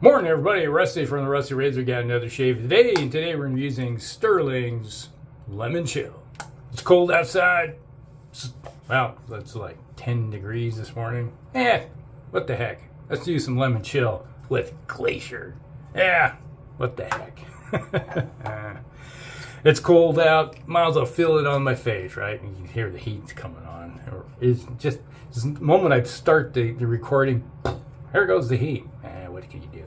Morning, everybody. Rusty from the Rusty Razor got another shave today, and today we're using Stirling's Lemon Chill. It's cold outside. Well, it's like 10 degrees this morning. What the heck? Let's do some lemon chill with Glacier. What the heck? It's cold out. Might as well feel it on my face, right? And you can hear the heat's coming on. It's just the moment I start the recording, here goes the heat. What can you do?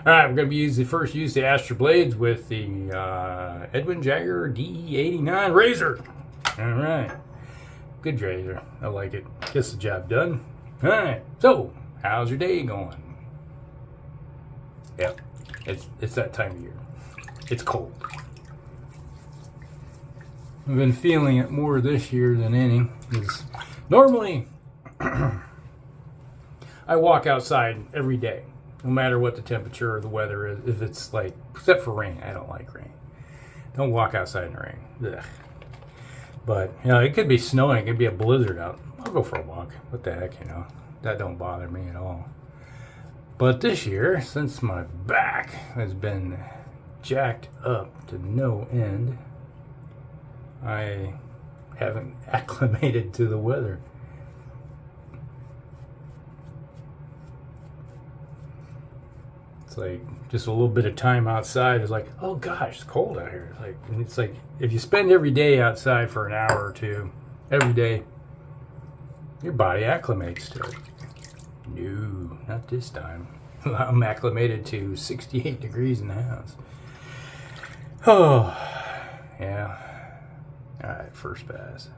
All right, we're going to be use the Astra blades with the Edwin Jagger DE89 razor. All right, good razor. I like it. Gets the job done. All right. So, how's your day going? Yep, it's that time of year. It's cold. I've been feeling it more this year than any. Because normally, I walk outside every day, no matter what the temperature or the weather is. If it's like, except for rain, I don't like rain. Don't walk outside in the rain. Ugh. But, you know, it could be snowing, it could be a blizzard out. I'll go for a walk. What the heck, you know? That don't bother me at all. But this year, since my back has been jacked up to no end, I haven't acclimated to the weather. It's like just a little bit of time outside is like, oh gosh, it's cold out here. It's like if you spend every day outside for an hour or two, every day, your body acclimates to it. No, not this time. I'm acclimated to 68 degrees in the house. Oh, yeah. All right, first pass.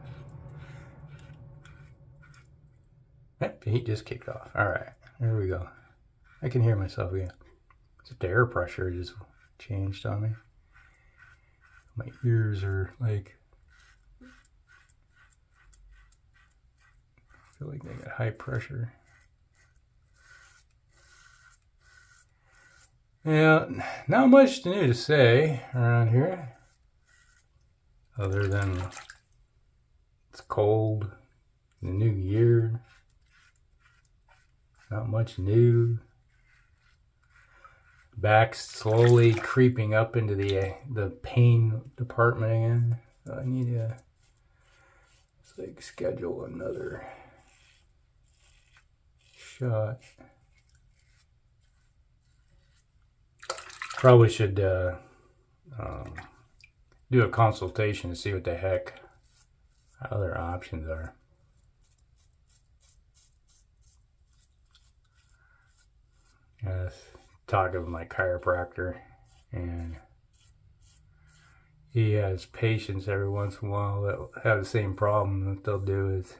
Yep, the heat just kicked off. All right, there we go. I can hear myself again. The air pressure just changed on me. My ears are like, I feel like they got high pressure. Yeah, not much new to say around here, other than it's cold, the new year, not much new. Back slowly creeping up into the pain department again. So I need to schedule another shot. Probably should do a consultation to see what the heck other options are. Yes. Talking with my chiropractor, and he has patients every once in a while that have the same problem that they'll do is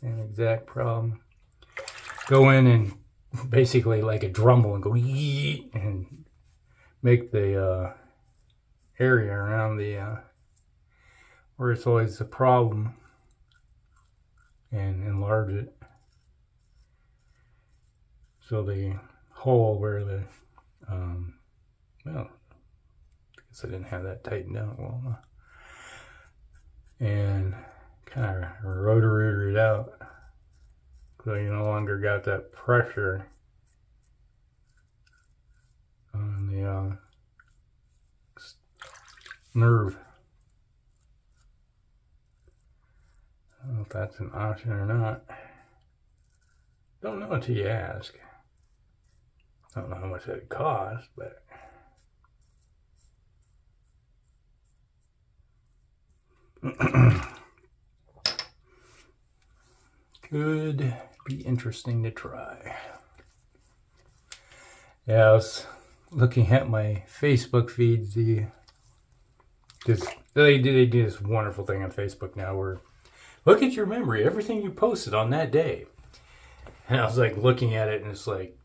same exact problem. Go in and basically like a Dremel and go yeet and make the area around the where it's always the problem and enlarge it. So the hole where the well, I guess I didn't have that tightened down well, and kind of rotor-rooted it out so you no longer got that pressure on the nerve. I don't know if that's an option or not. Don't know until you ask. I don't know how much that'd cost, but could be interesting to try. Yeah, I was looking at my Facebook feeds. They do this wonderful thing on Facebook now where look at your memory, everything you posted on that day. And I was like looking at it and it's like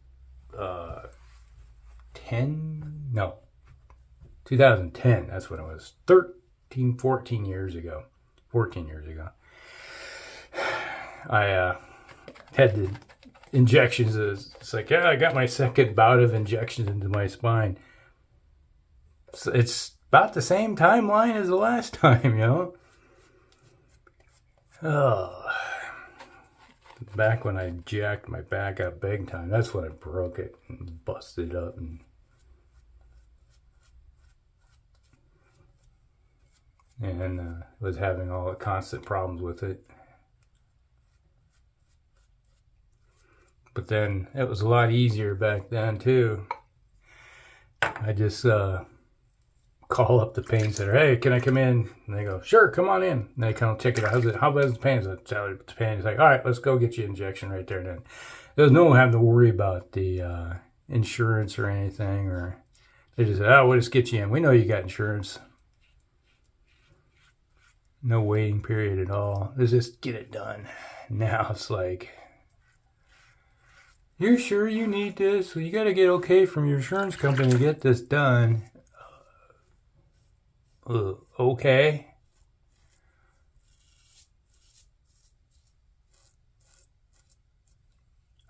2010, that's when it was, 14 years ago, I had the injections. It's like, yeah, I got my second bout of injections into my spine. So it's about the same timeline as the last time, you know. Oh, Back when I jacked my back up big time, that's when I broke it and busted it up. And was having all the constant problems with it. But then it was a lot easier back then too. I just call up the pain center. Hey, can I come in? And they go, sure, come on in. And they kind of check it out. How bad is the pain? I tell you the pain. It's like, all right, let's go get you an injection right there and then. There's no having to worry about the insurance or anything. Or they just say, oh, we'll just get you in. We know you got insurance. No waiting period at all. Let's just get it done. Now it's like, you're sure you need this? Well, you got to get okay from your insurance company to get this done. Okay.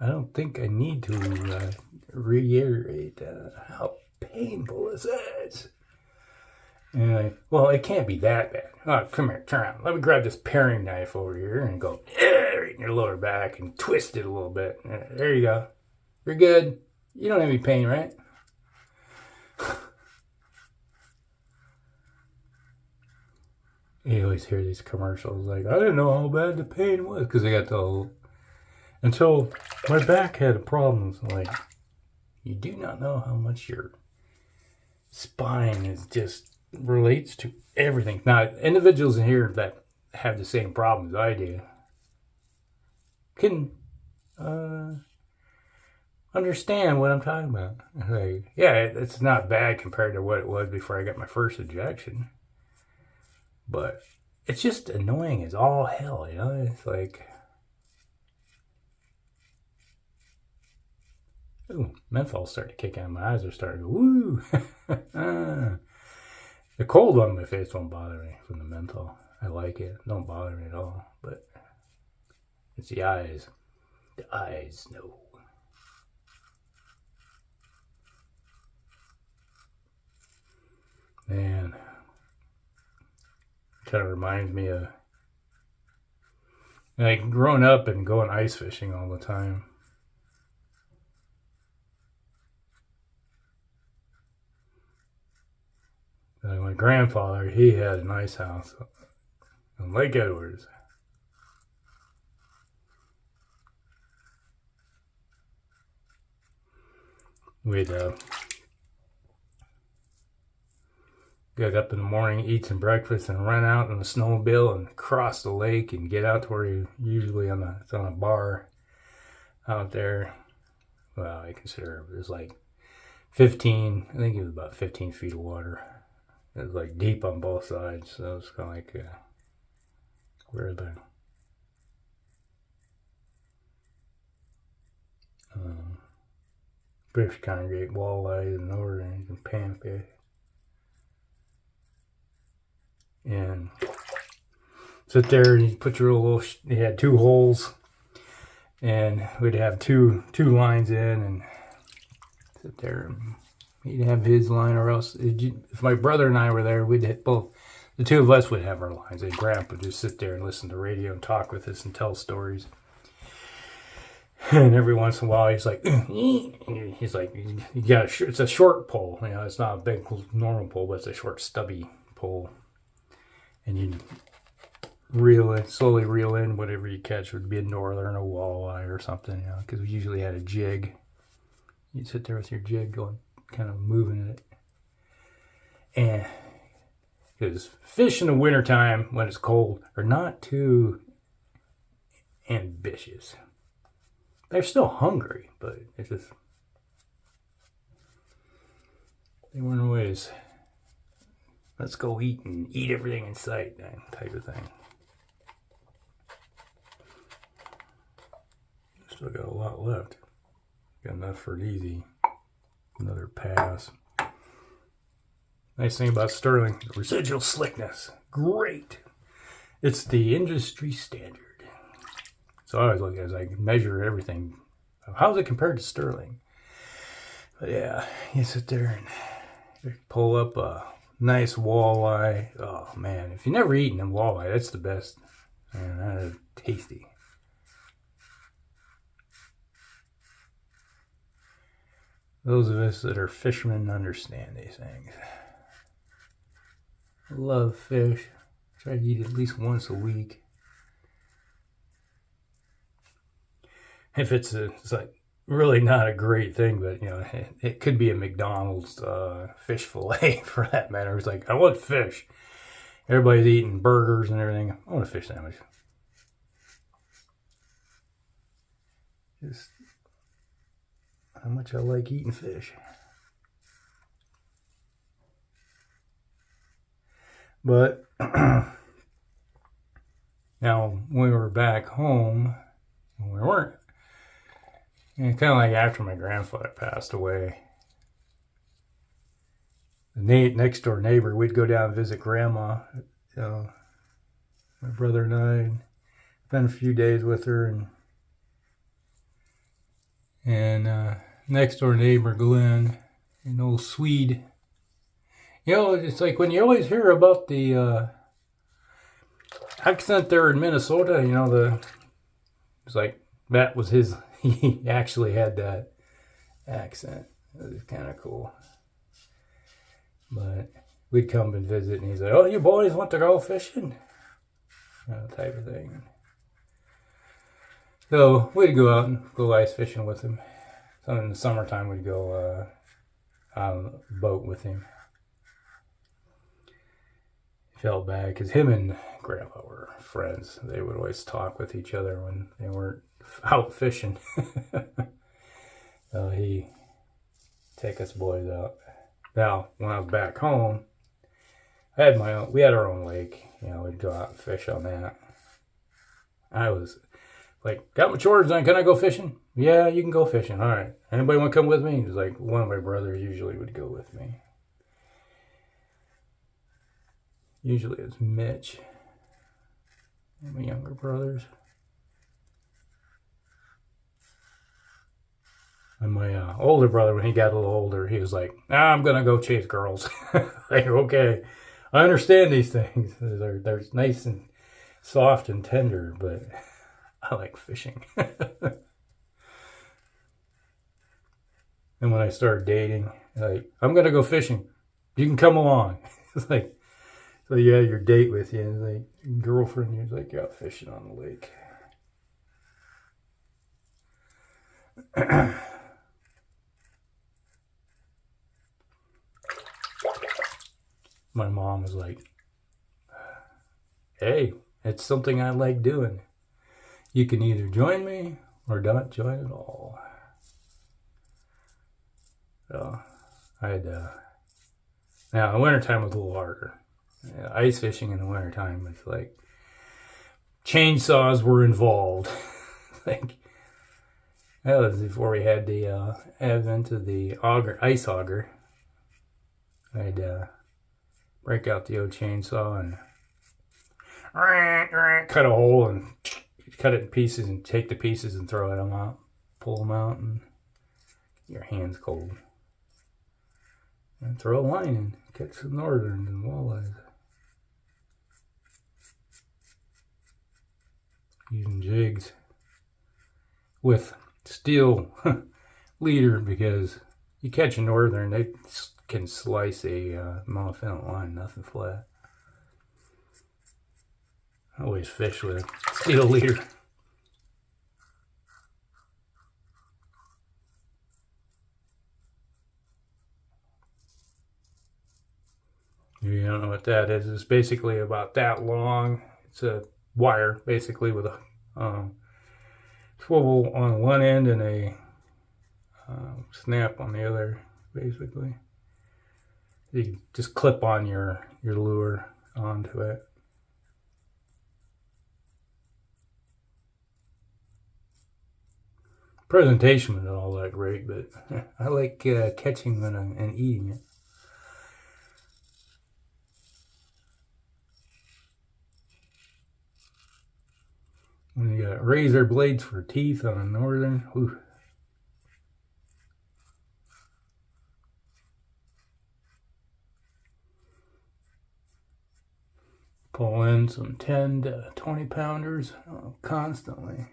I don't think I need to reiterate how painful this is. And like, well, it can't be that bad. Oh, come here, turn around. Let me grab this paring knife over here and go right in your lower back and twist it a little bit. There you go. You're good. You don't have any pain, right? You always hear these commercials like, I didn't know how bad the pain was because they got the whole... Until my back had problems. Like, you do not know how much your spine is just relates to everything. Now, individuals in here that have the same problems I do can understand what I'm talking about. Like, yeah, it's not bad compared to what it was before I got my first injection. But it's just annoying as all hell, you know? It's like... Ooh, menthol started to kick in. My eyes are starting to go, woo! The cold on my face won't bother me from the menthol. I like it. It don't bother me at all. But it's the eyes. The eyes, no. Man. Kind of reminds me of like growing up and going ice fishing all the time. Like my grandfather, he had an ice house on Lake Edwards. We'd get up in the morning, eat some breakfast, and run out in the snowmobile and cross the lake and get out to where you usually it's on a bar out there. Well, I consider it was like 15, I think it was about 15 feet of water. It was like deep on both sides, so it was kind of like where the fish congregate, walleye and northern and panfish. And sit there and you put your little, you had 2 holes and we'd have two lines in and sit there and he'd have his line, or else if my brother and I were there, we'd hit both. The 2 of us would have our lines. And Grandpa would just sit there and listen to radio and talk with us and tell stories. And every once in a while, he's like, you got it's a short pole. You know, it's not a big normal pole, but it's a short stubby pole. And you slowly reel in whatever you catch. It would be a northern, a walleye, or something. You know, because we usually had a jig. You'd sit there with your jig going, kind of moving it. And because fish in the wintertime when it's cold are not too ambitious. They're still hungry, but it's just they weren't always let's go eat and eat everything in sight, that type of thing. Still got a lot left. Got enough for it easy. Another pass. Nice thing about Stirling, residual slickness. Great. It's the industry standard. So I always look at it as I measure everything. How's it compared to Stirling? But yeah, you sit there and pull up a nice walleye. Oh man, if you've never eaten a walleye, that's the best. Man, that is tasty. Those of us that are fishermen understand these things. I love fish. Try to eat at least once a week. If it's like really not a great thing, but you know, it could be a McDonald's fish fillet for that matter. It's like, I want fish. Everybody's eating burgers and everything. I want a fish sandwich. Just how much I like eating fish. But now when we were back home, when we weren't, and kind of like after my grandfather passed away, the next door neighbor, we'd go down and visit grandma. My brother and I spent a few days with her, and next door neighbor Glenn, an old Swede. You know, it's like when you always hear about the accent there in Minnesota. You know, it's like that was his. He actually had that accent. It was kind of cool. But we'd come and visit, and he's like, "Oh, you boys want to go fishing?" Type of thing. So we'd go out and go ice fishing with him. So in the summertime, we'd go on a boat with him. Felt bad because him and Grandpa were friends. They would always talk with each other when they weren't out fishing. So he take us boys out. Now, when I was back home, we had our own lake. You know, we'd go out and fish on that. I was like, got my chores done. Can I go fishing? Yeah, you can go fishing. All right. Anybody want to come with me? He was like, one of my brothers usually would go with me. Usually it's Mitch and my younger brothers. And my older brother, when he got a little older, he was like, I'm going to go chase girls. Like, okay, I understand these things. They're nice and soft and tender, but I like fishing. And when I started dating, like, I'm going to go fishing. You can come along. It's like, so you have your date with you, and like girlfriend, you're like, out fishing on the lake. My mom was like, hey, it's something I like doing. You can either join me or not join at all. So I had now the wintertime was a little harder. Ice fishing in the wintertime, it's like chainsaws were involved. Like, that was before we had the advent of the ice auger. I'd break out the old chainsaw and cut a hole and cut it in pieces and take the pieces and throw them out, pull them out, and your hand's cold. And throw a line in, catch some northerns and walleyes. Using jigs with steel leader, because you catch a northern, they can slice a monofilament line, nothing flat. I always fish with a steel leader. You don't know what that is. It's basically about that long. It's a wire, basically, with a swivel on one end and a snap on the other, basically. You just clip on your lure onto it. Presentation isn't all that great, but I like catching them and eating it. When you got razor blades for teeth on a northern, whew. Pull in some 10 to 20 pounders constantly.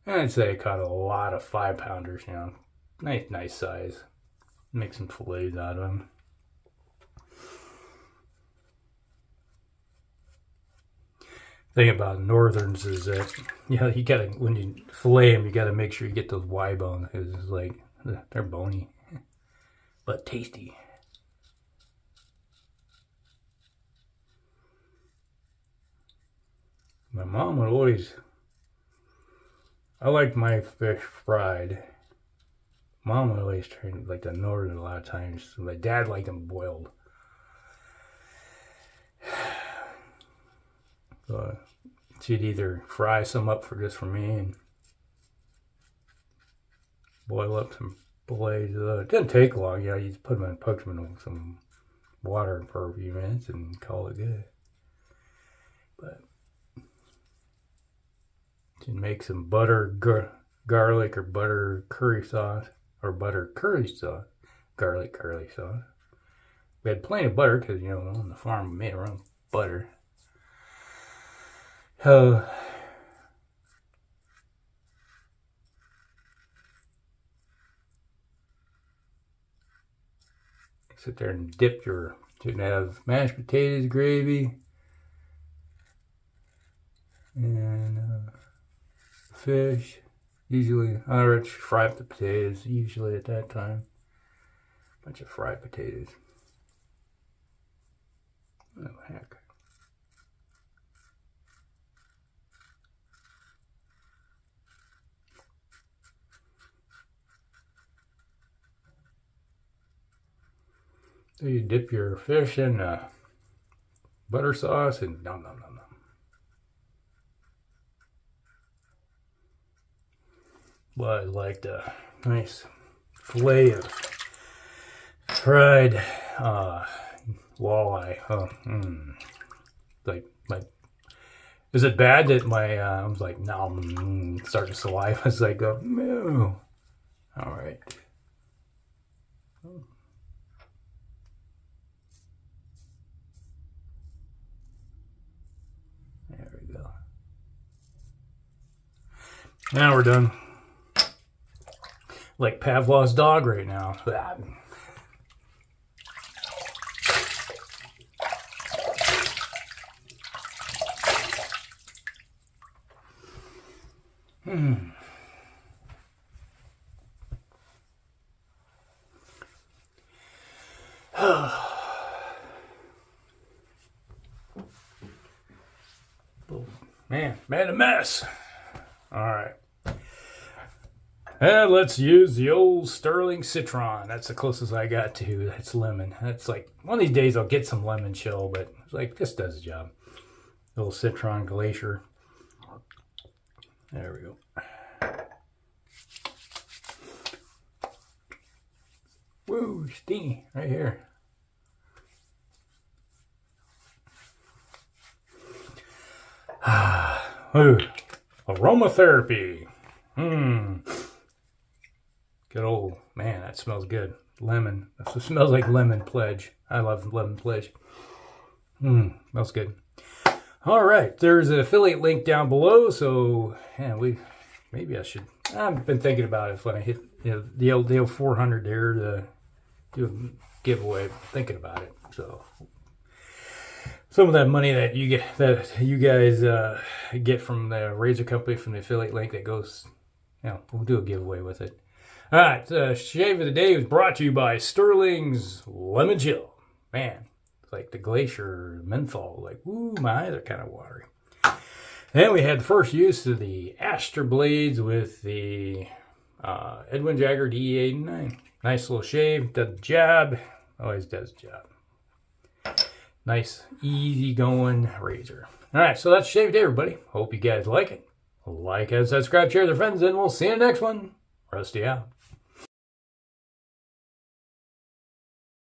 And I'd say I caught a lot of 5-pounders, you know. Nice size. Make some fillets out of them. Thing about northerns is that, you know, you gotta, when you fillet them, you gotta make sure you get those Y bones, because it's like, they're bony, but tasty. My mom would always, I like my fish fried. Mom would always try like the northern a lot of times. My dad liked them boiled. So she'd either fry some up for me and boil up some fillets. It didn't take long. You know, you just put them in some water for a few minutes and call it good. But she'd make some butter garlic or butter curry sauce, or butter curry sauce, garlic curry sauce. We had plenty of butter because, you know, on the farm we made our own butter. Sit there and dip you can have mashed potatoes, gravy, and fish. Usually, I fry up the potatoes, usually at that time. Bunch of fried potatoes. Oh, heck. So you dip your fish in butter sauce and nom nom nom nom. Well, I liked a nice fillet of fried walleye. Like, is it bad that I was like, no, starting to saliva? I was like, no. All right. Oh. There we go. Now we're done. Like Pavlov's dog right now. Man, made a mess. All right. And let's use the old Stirling Citron. That's the closest I got to. That's lemon. That's like, one of these days I'll get some lemon chill, but it's like, this does the job. Little Citron Glacier. There we go. Woo, steamy right here. Ooh, aromatherapy. Good old, man, that smells good. Lemon. It smells like lemon pledge. I love lemon pledge. Smells good. All right, there's an affiliate link down below. So, yeah, maybe I should. I've been thinking about it when I hit, you know, the old 400 there to do a giveaway. Thinking about it. So, some of that money that you guys get from the razor company, from the affiliate link, that goes, you know, we'll do a giveaway with it. All right, shave of the day was brought to you by Stirling's Lemon Chill. Man, it's like the glacier menthol. Like, ooh, my eyes are kind of watery. Then we had the first use of the Astra blades with the Edwin Jagger DE89. Nice little shave, does the job. Always does the job. Nice, easy going razor. All right, so that's shave day, everybody. Hope you guys like it. Like and subscribe, share with your friends, and we'll see you in the next one. Rusty out.